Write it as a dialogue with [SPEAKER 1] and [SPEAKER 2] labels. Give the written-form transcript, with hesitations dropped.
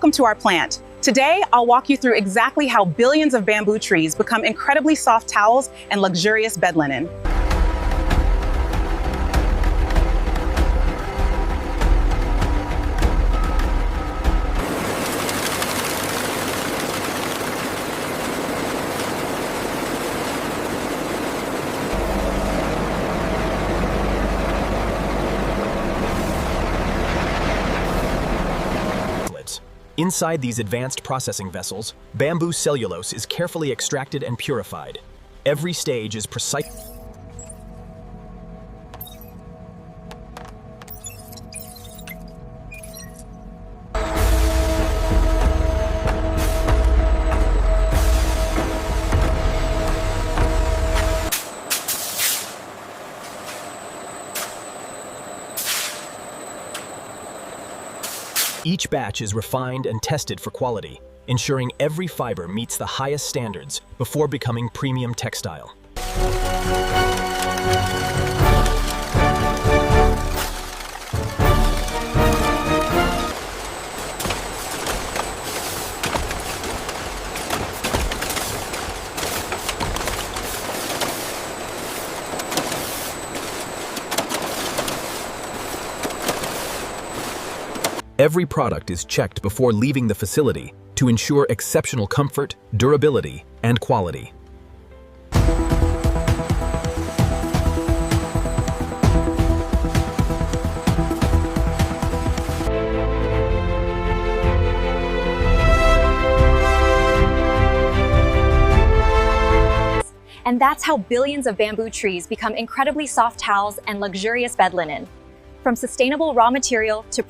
[SPEAKER 1] Welcome to our plant. Today, I'll walk you through exactly how billions of bamboo trees become incredibly soft towels and luxurious bed linen.
[SPEAKER 2] Inside these advanced processing vessels, bamboo cellulose is carefully extracted and purified. Every stage is precise. Each batch is refined and tested for quality, ensuring every fiber meets the highest standards before becoming premium textile. Every product is checked before leaving the facility to ensure exceptional comfort, durability, and quality.
[SPEAKER 3] And that's how billions of bamboo trees become incredibly soft towels and luxurious bed linen. From sustainable raw material to